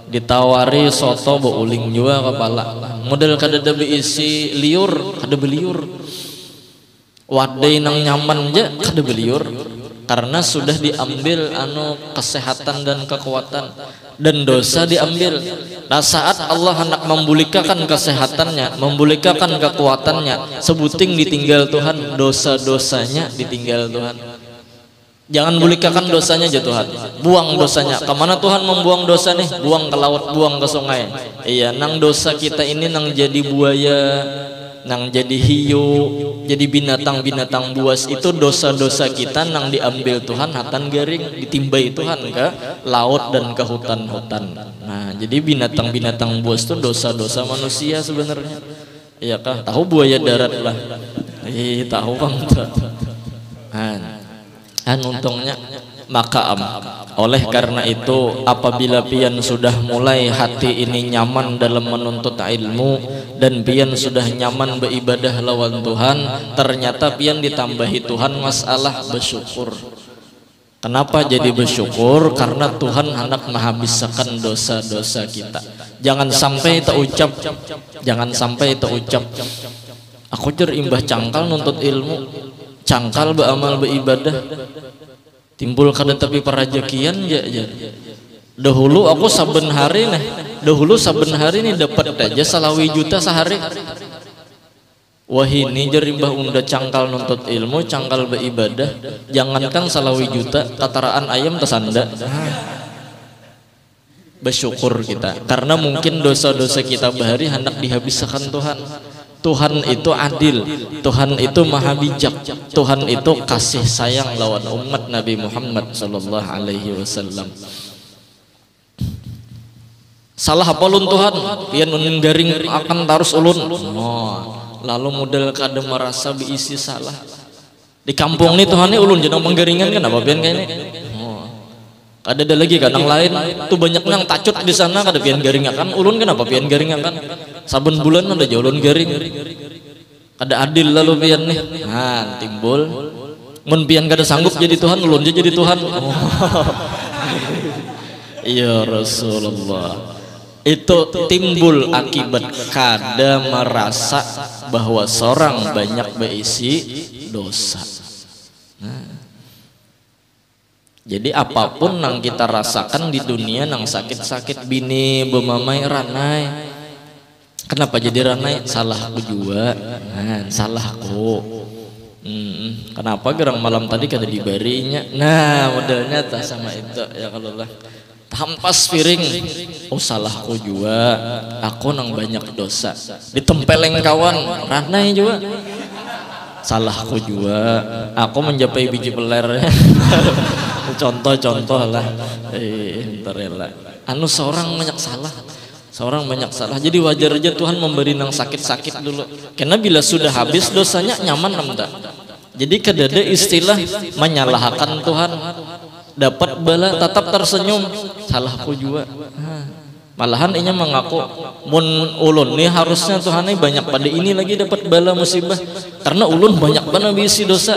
ditawari soto beuling juga kepala. Model kada beisi liur, kada beliur. Wadai nang nyaman aja kada beliur karena sudah diambil kesehatan dan kekuatan, dan dosa diambil. Nah saat Allah hendak memulihkan kesehatannya, memulihkan kekuatannya, sebuting ditinggal Tuhan, dosa-dosanya ditinggal Tuhan. Jangan bulikakan dosanya aja Tuhan, buang dosanya. Kemana Tuhan membuang dosa nih? Buang ke laut, buang ke sungai. Iya, nang dosa kita ini nang jadi buaya, nang jadi hiu, jadi binatang-binatang buas, itu dosa-dosa kita nang diambil Tuhan hatan garing, ditimbai Tuhan ke laut dan ke hutan-hutan. Nah jadi binatang-binatang buas itu dosa-dosa manusia sebenarnya. Iya kah? Tahu buaya darat lah? Tahu bang. Untungnya maka oleh karena itu apabila pian sudah mulai hati ini nyaman dalam menuntut ilmu dan pian sudah nyaman beribadah lawan Tuhan, ternyata pian ditambahi Tuhan masalah bersyukur. Kenapa jadi bersyukur? Karena Tuhan hendak menghabiskan dosa-dosa kita. Jangan sampai terucap, jangan sampai terucap aku jer imbah cangkal nuntut ilmu, cangkal beramal beribadah, timbul kada tapi perajakian ya. Dahulu aku saben hari nih dapat aja salawi juta sehari. Wah ini jerimbah unda cangkal nuntut ilmu, cangkal beribadah, jangankan salawi juta, tataraan ayam tersanda. Bersyukur kita karena mungkin dosa-dosa kita bahari hendak dihabiskan Tuhan. Tuhan itu adil, Tuhan itu maha bijak, Tuhan itu kasih sayang lawan umat Nabi Muhammad sallallahu alaihi wasallam. Salah apa ulun Tuhan? Pian garing akan tarus ulun. Lalu model kada merasa diisi salah. Di kampung ini Tuhan ini ulun jadi menggaringan kan apa pian kayak ini? Ada lagi kadang lain tuh banyak yang tacut di sana kada pian garingakan ulun kenapa pian garingakan? Saben bulan ada ulun garing. Ada adil lalu pian nih. Nah, timbul mun pian kada sanggup jadi Tuhan ulun jadi Tuhan. Ya Rasulullah. Itu timbul akibat kada merasa bahwa seorang banyak berisi dosa. Nah, jadi apapun yang kita rasakan di dunia, nang sakit-sakit bini bemamai ranai, kenapa jadi ranai? Salahku juga, salahku. Kenapa gerang malam tadi kada dibarinya? Nah modelnya tak sama itu ya kalau lah. Hampas piring, oh salahku juga, aku nang banyak dosa. Ditempeleng kawan, ranai juga. Salahku juga, aku menjapai biji peler. contoh-contoh lah. Terela. Anu seorang banyak salah. Seorang banyak salah. Jadi wajar aja Tuhan memberi nang sakit-sakit dulu. Karena bila sudah habis dosanya nyaman namda. Jadi kedada istilah menyalahkan Tuhan. Dapat bala tetap tersenyum. Salahku juga. Malahan inya mengaku mun ulun nih harusnya Tuhan ini banyak pada ini lagi dapat bala musibah karena ulun banyak banget bisi dosa.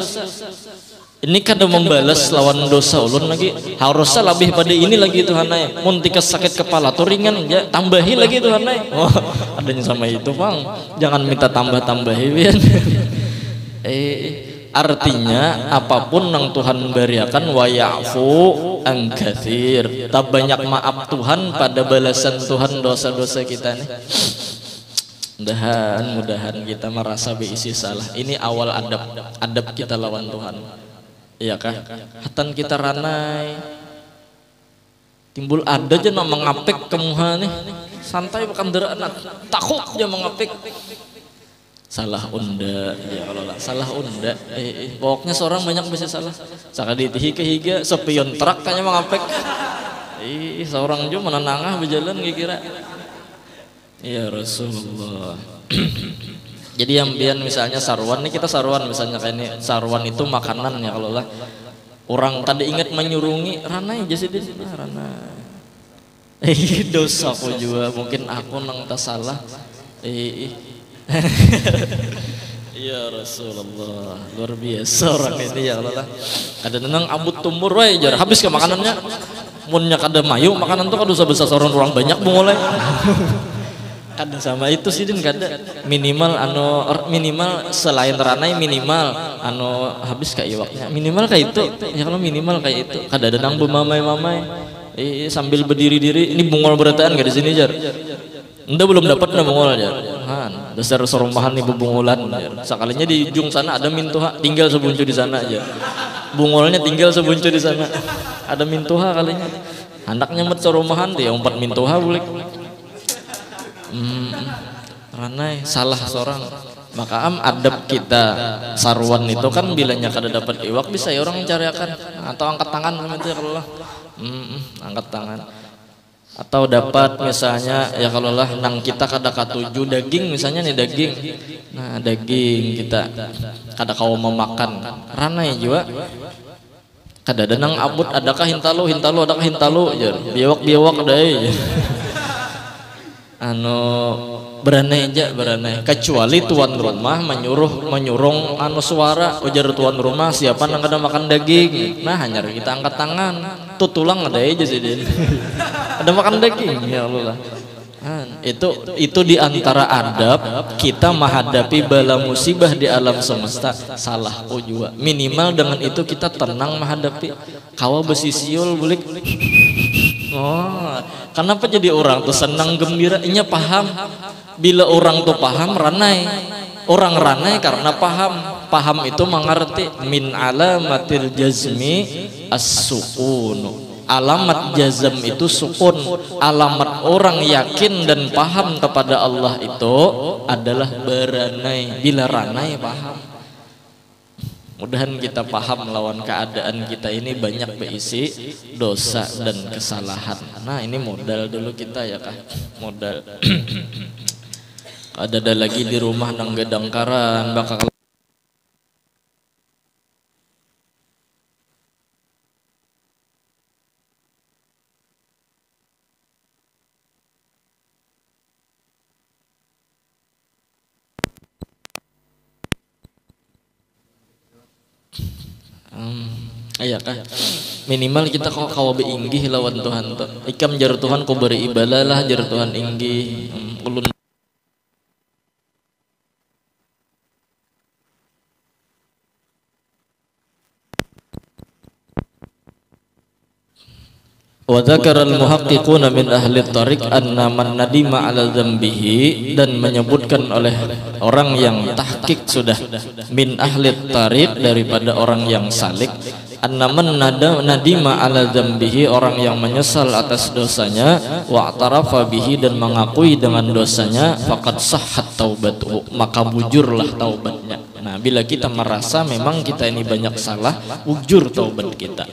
Ini kada membalas lawan dosa ulun lagi harusnya lebih pada ini lagi Tuhan ini. Mun tika sakit kepala tuh ringan ya tambahi lagi Tuhan ini. Oh, adanya sama itu Bang. Jangan minta tambah-tambahi biar. Artinya apapun yang Tuhan beriakan wa ya'fu an katsir. Tak banyak maaf Tuhan pada balasan Tuhan dosa-dosa kita nih. Mudahan kita merasa berisi salah. Ini awal adab kita lawan Tuhan. Iya kah? Hatan kita ranai. Timbul ada aja nak mengapik ke muha nih. Santai bukan derana. Takut dia mengapik. Salah unda ya Allah salah unda pokoknya seorang banyak bisa salah sakadi higa sepion truk kayaknya mengapek seorang juga menenangah berjalan kira ya Rasulullah. Jadi yang biar misalnya sarwan nih kita sarwan misalnya kayak ini sarwan itu makanan ya kalau lah orang tadi ingat menyurungi ranai aja sih ranai dosa aku juga mungkin aku nang tak salah ya Rasulullah luar biasa orang ini ya Allah. Ada nenang abut tumur wae jar habis ke makanannya munnya kada mayu makanan tuh kada usah besar orang banyak mulai kada sama itu sih din kada minimal minimal selain ranai minimal habis kayak iwaknya minimal kayak itu ya kalau minimal kayak itu kada ada nang bemamai sambil berdiri-diri ini bungol berataan gak di sini jar. Anda belum dapat na bungol ya. Dasar serumahan ibu bungolan. Sekalinya di ujung sana ada mintuha, tinggal sebuncu di sana aja. Bungolnya tinggal sebuncu di sana. Ada mintuha kalinya. Anaknya met serumahan dia umpat mintuha boleh. Ranai salah seorang. Maka adab kita sarwan itu kan bilanya kada dapat iwak bisa ya orang mencariakan atau angkat tangan sama itu kalau lah. Angkat tangan. Atau dapat misalnya ya kalau lah nang kita kada katuju daging misalnya nih daging nah daging kita kada kau memakan ranai juga kada ada nang abut adakah hintalu adakah hintalu biawak deh beranai kecuali tuan rumah menyurung suara ujar tuan rumah siapa nang kada makan daging nah hanya kita angkat tangan tuh tulang ada aja sih ada makan daging ya Allah. Itu diantara adab kita menghadapi bala musibah di alam semesta salah juga minimal dengan itu kita tenang menghadapi kawa besi siul bulik. Kenapa jadi orang tuh senang gembira inya paham bila orang tuh paham ranai orang ranai karena paham itu mengerti min alamatil jazmi as-sukun. Alamat jazam itu sukun. Alamat orang yakin dan paham kepada Allah itu adalah beranai. Bila ranai paham. Mudahan kita paham lawan keadaan kita ini banyak berisi dosa dan kesalahan. Nah ini modal dulu kita ya kah modal. Ada lagi di rumah nang gedangkaran bakal iya kah minimal kita kau beinggih lawan Tuhan tuh ikam jar Tuhan kau beri ibadah lah jar Tuhan inggih ulun wa dzakara al-muhaqqiquna min ahli tariq anna man nadima ala dzambihi dan menyebutkan oleh orang yang tahqiq sudah min ahli tariq daripada orang yang salik anna man nadima ala dzambihi orang yang menyesal atas dosanya wa i'tarafa bihi dan mengakui dengan dosanya faqad sahhat taubatuhu maka bujurlah taubatnya. Nah bila kita merasa memang kita ini banyak salah bujur taubat kita.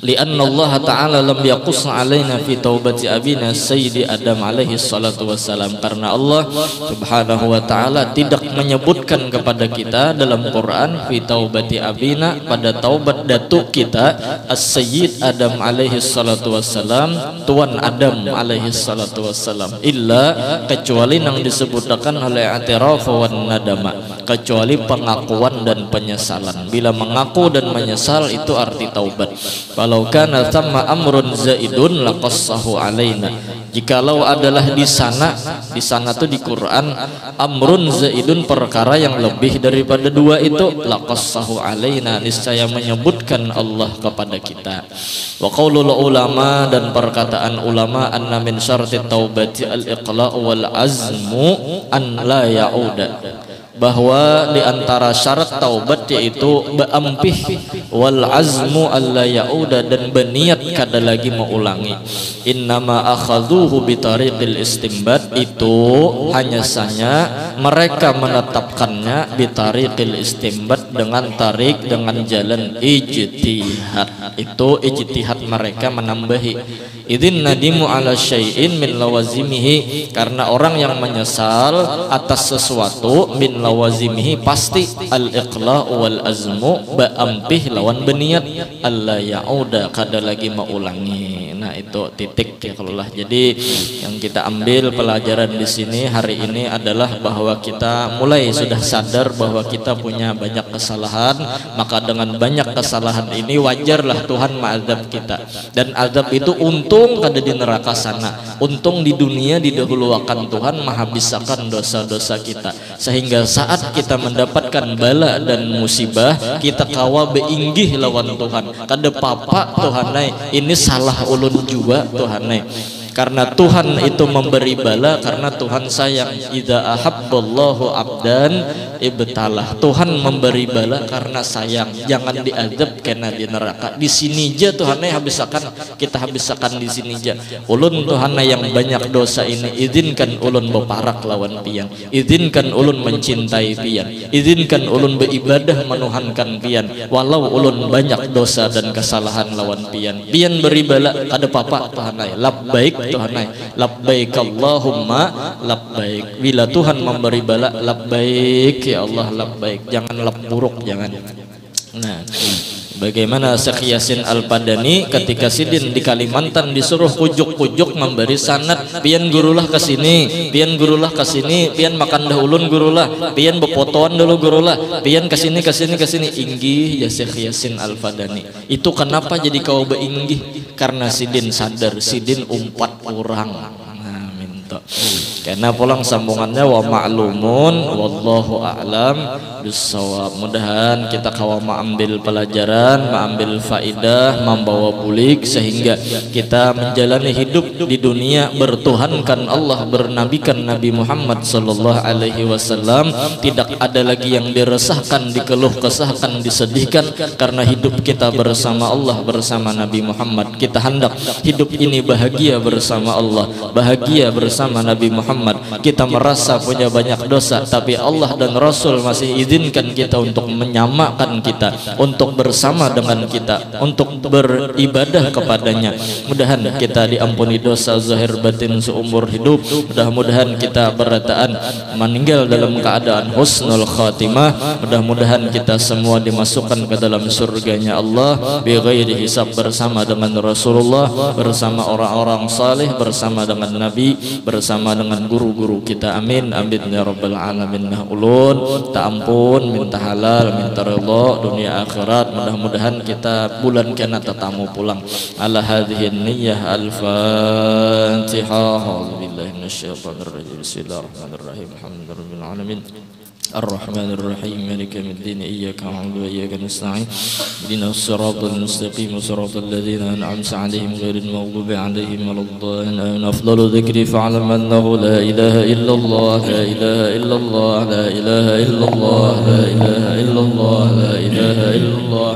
Lianna Allah Ta'ala lam yaqus alaina fi taubati abina Sayyidi Adam alaihi salatu wassalam, karena Allah Subhanahu wa Ta'ala tidak menyebutkan kepada kita dalam Quran fi taubati abina, pada taubat datuk kita As-Sayyid Adam alaihi salatu wassalam, Tuan Adam alaihi salatu wassalam, illa kecuali yang disebutkan oleh i'tiraf wan nadama, kecuali pengakuan dan penyesalan. Bila mengaku dan menyesal itu arti taubat. Walau kana thamma amrun zaidun laqassahu alaina, jikalau adalah di sana tuh di Quran amrun zaidun, perkara yang lebih daripada dua itu, laqassahu alaina, niscaya menyebutkan Allah kepada kita. Wa qaulul ulama, dan perkataan ulama, anna min syarti taubati al-iqla' wal azmu an la ya'uda, bahwa diantara syarat taubat yaitu berampih wal azmu alla yauda, dan berniat kada lagi mengulangi. Innama akhadhuhu bitariqil istimbat, itu hanya saja mereka menetapkannya bitariqil istimbat, dengan tarik, dengan jalan ijtihad. Itu ijtihad mereka menambahi. Idzin nadimu ala syai'in min lawazimihi, karena orang yang menyesal atas sesuatu min lawazimihi pasti al-iqla' wal azmu, ba'ampih lawan beniat alla ya'uda, kada lagi mengulangi. Nah itu titik ya kalaulah. Jadi yang kita ambil pelajaran di sini hari ini adalah bahwa kita mulai sudah sadar bahwa kita punya banyak kesalahan, maka dengan banyak kesalahan ini wajarlah Tuhan mengazab kita, dan azab itu untung kada di neraka sana, untung di dunia didahulukan Tuhan menghabiskan dosa-dosa kita, sehingga saat kita mendapatkan bala dan musibah kita kawa beinggih lawan Tuhan, kada papa Tuhanai ini salah ulun juga Tuhanai, karena Tuhan itu memberi bala karena Tuhan sayang. Idza ahabballahu abdan ibtalah, Tuhan memberi bala karena sayang, jangan diazab karena di neraka. Di sini aja Tuhan kita habiskan di sini aja. Ulun Tuhan yang banyak dosa ini, izinkan ulun beparak lawan pian, izinkan ulun mencintai pian, izinkan ulun beribadah menuhankan pian, walau ulun banyak dosa dan kesalahan lawan pian. Pian beri bala kada papa Tuhan, labbaik Tuhanai, labbaik Allahumma labbaik. Bila Tuhan memberi bala, labbaik ya Allah, labbaik, jangan lab buruk, jangan. Nah, bagaimana Syekh Yasin Al-Padani ketika sidin di Kalimantan disuruh pujuk-pujuk memberi sanad, pian gurulah ke sini, pian gurulah ke sini, pian makan dahulun gurulah, pian bepotoan dulu gurulah, pian ke sini inggih ya Syekh Yasin Al-Padani. Itu kenapa jadi kau beinggih? Karena sidin sadar, sidin umpat orang. Nah, minta. Karena pulang sambungannya wa ma'lumun wallahu a'lam bissawab. Mudahan kita kawa mengambil pelajaran, mengambil faidah, membawa bulik, sehingga kita menjalani hidup di dunia bertuhankan Allah, bernabikan Nabi Muhammad sallallahu alaihi wasallam, tidak ada lagi yang diresahkan, dikeluh kesahkan, disedihkan, karena hidup kita bersama Allah, bersama Nabi Muhammad. Kita hendak hidup ini bahagia bersama Allah, bahagia bersama Nabi Muhammad. Kita merasa punya banyak dosa, tapi Allah dan Rasul masih izinkan kita untuk menyamakan kita, untuk bersama dengan kita, untuk beribadah kepadanya. Mudahan kita diampuni dosa zahir batin seumur hidup. Mudah-mudahan kita berataan meninggal dalam keadaan husnul khatimah. Mudah-mudahan kita semua dimasukkan ke dalam surganya Allah bi ghairi hisab, bersama dengan Rasulullah, bersama orang-orang saleh, bersama dengan Nabi, bersama dengan guru-guru kita. Amin amin ya rabbal alamin. Nah ulun tak ampun, minta halal, minta ridha dunia akhirat. Mudah-mudahan kita bulan kena tetamu pulang. Ala hadhihi niyyah al-Fatihah. A'udzubillahi minasyaitonir rajim. Bismillahirrahmanirrahim. Alhamdulillahirabbil alamin. الرحمن الرحيم مالك يوم الدين إياك نعبد وإياك نستعين اهدنا الصراط المستقيم صراط الذين أنعمت عليهم غير المغضوب عليهم ولا الضالين. أفضل ذكر فاعلم أنه لا إله إلا الله، لا إله إلا الله، لا إله إلا الله، لا إله إلا الله، لا إله إلا الله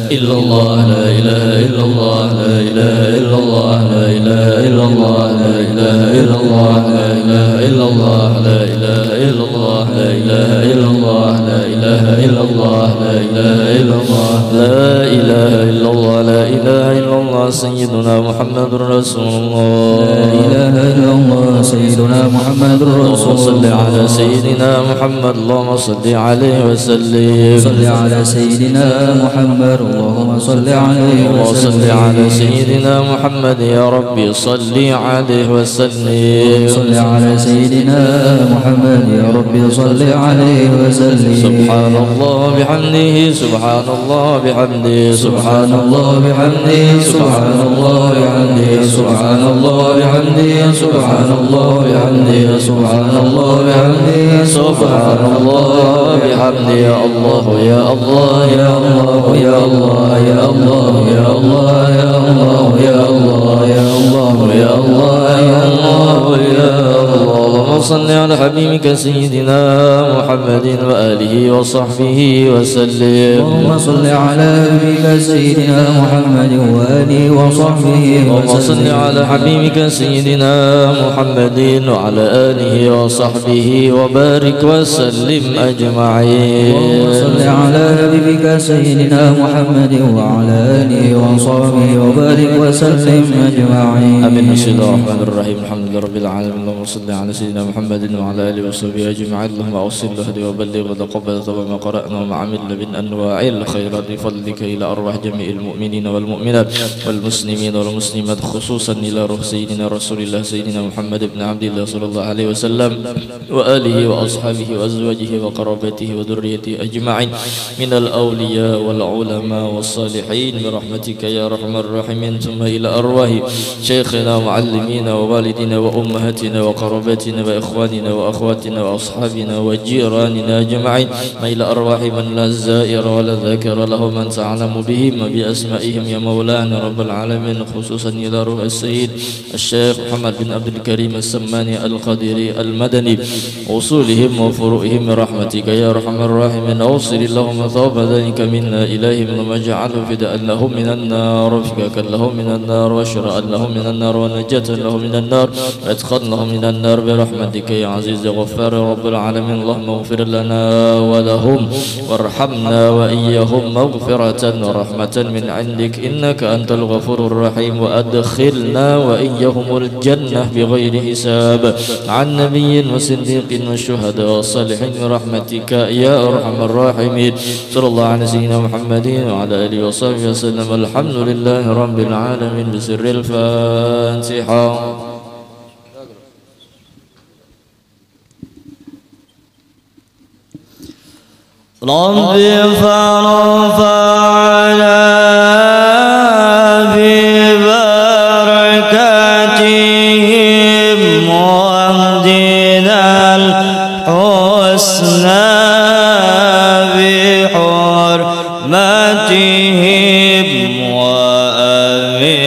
إلا الله، لا إله إلا الله، لا إله إلا الله، لا إله إلا الله، لا إله إلا الله، لا إله إلا الله، لا إله إلا الله، لا إله إلا الله، لا إله إلا الله، لا إله إلا الله، لا إله إلا الله، لا إله إلا الله سيدنا محمد رسول الله. لا إله إلا الله سيدنا محمد رسول الله. صل على سيدنا محمد اللهم صل عليه وسلم. صل على سيدنا محمد اللهم صل عليه وسلم. صل على سيدنا محمد يا ربي صل عليه وسلم. صل على سيدنا محمد يا ربي صل عليه وسلم. سبحان الله بحمده سبحان الله بحمده سبحان الله بحمده سبحان الله بحمده سبحان الله بحمده سبحان الله بحمده سبحان الله بحمده سبحان الله بحمده يا الله يا الله يا الله يا الله يا الله يا الله يا الله يا الله يا الله يا الله يا الله يا الله. اللهم صل على حبيبك سيدنا محمد وآله وصحبه وسلم. اللهم صل على حبيبك سيدنا محمد وآله وصحبه وسلم. اللهم صل على حبيبك سيدنا محمد وعلى آله وصحبه وبارك وسلم أجمعين. اللهم صل على حبيبك سيدنا محمد وعلى آله وصحبه وبارك وسلم أجمعين. آمين. بسم الله الرحمن الرحيم الحمد لله رب العالمين. اللهم صل على سيدنا محمد وعلى آله وصحبه أجمعين. اللهم أوصل وهدي وبلغ وتقبل ثواب ما قرأنا وما عملنا من أنواع الخيرات بفضلك إلى أرواح جميع المؤمنين والمؤمنات والمسلمين والمسلمات خصوصا إلى روح سيدنا رسول الله سيدنا محمد بن عبد الله صلى الله عليه وسلم وآله وأصحابه وأزواجه وقرابته وذريته أجمعين من الأولياء والعلماء والصالحين برحمتك يا أرحم الراحمين. ثم إلى أرواح شيخنا ومعلمينا ووالدنا وأمهاتنا وقراباتنا وإخواننا وأخواتنا وأصحابنا وجيراننا أجمعين. إلى أرواح من لا زائر ولا ذاكر له من تعلم بهم بأسمائهم يا مولانا رب العالمين. خصوصا إلى روح السيد الشيخ محمد بن عبد الكريم السماني القديري المدني وصولهم وفروعهم برحمتك يا أرحم الراحمين. أوصل اللهم ثواب ذلك منا إليهم ثم اجعله فداء لهم من النار وفكاكا لهم من النار وشراء لهم من النار ونجاة لهم من النار وإدخال لهم من النار برحمتك يا عزيز غفار رب العالمين. اللهم اغفر لنا ولهم وارحمنا وإياهم مغفرة ورحمة من عندك إنك أنت الغفور الرحيم. وأدخلنا وإياهم الجنة بغير حساب عن نبي وصديق والشهداء والصالحين برحمتك يا أرحم الراحمين. صلى الله على سيدنا محمد وعلى آله وصحبه وسلم. الحمد لله رب العالمين. بسر الفاتحة. ربي فارفعنا ببركاتهم واهدنا الحسنى بحرمتهم وأمتنا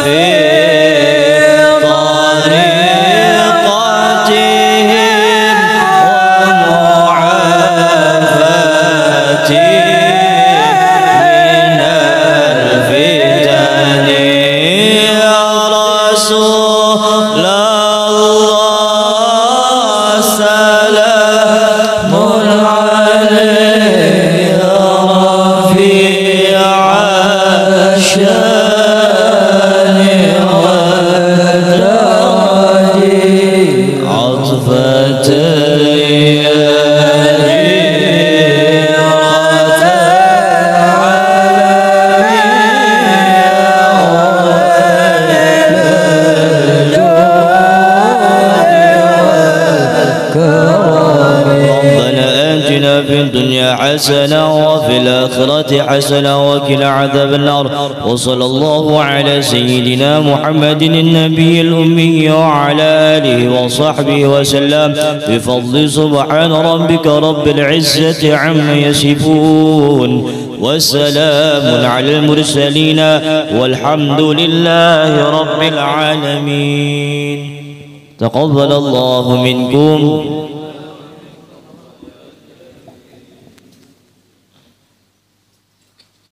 في طريقتهم من الفتن يا رسول الله سلام عليك يا رفيع الشان والدرج عطفة في الدنيا حسنة وفي الآخرة حسنة وقنا عذاب النار. وصلى الله على سيدنا محمد النبي الأمي وعلى آله وصحبه وسلم بفضل سبحان ربك رب العزة عما يصفون والسلام على المرسلين والحمد لله رب العالمين. تقبل الله منكم